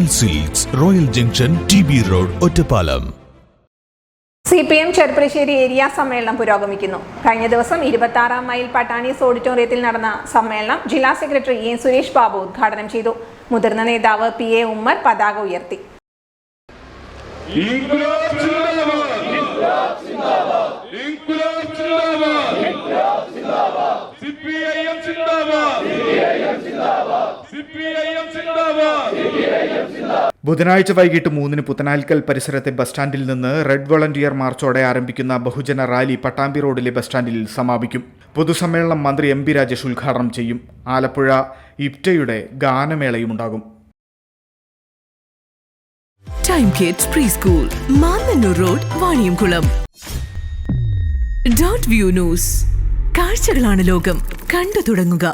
Royal silks, royal junction, TB road, Ottapalam. CPM Cherpulassery area സമ്മേളനം പുരോഗമിക്കുന്നു. കഴിഞ്ഞ ദിവസം 26-ാം മൈൽ പട്ടാണീസ് ഓഡിറ്റോറിയത്തിൽ നടന്ന സമ്മേളനം ജില്ലാ സെക്രട്ടറി E. സുരേഷ് ബാബു ഉദ്ഘാടനം ചെയ്തു. മുതിർന്ന നേതാവ് PA ഉമ്മർ പതാക ഉയർത്തി. ബുധനാഴ്ച വൈകിട്ട് 3-ന് പുത്തനാൽക്കൽ പരിസരത്തെ ബസ് സ്റ്റാൻഡിൽ നിന്ന് റെഡ് വോളണ്ടിയർ മാർച്ചോടെ ആരംഭിക്കുന്ന ബഹുജന റാലി പട്ടാമ്പി റോഡിലെ ബസ് സ്റ്റാൻഡിൽ സമാപിക്കും. പൊതുസമ്മേളനം മന്ത്രി MB രാജേഷ് ഉദ്ഘാടനം ചെയ്യും. ആലപ്പുഴ ഇപ്റ്റയുടെ ഗാനമേളയുമുണ്ടാകും. Time kids preschool, Mannannur road, Vaniyamkulam. .view news, കാഴ്ചകളാണ് ലോകം, കണ്ടു തുടങ്ങുക.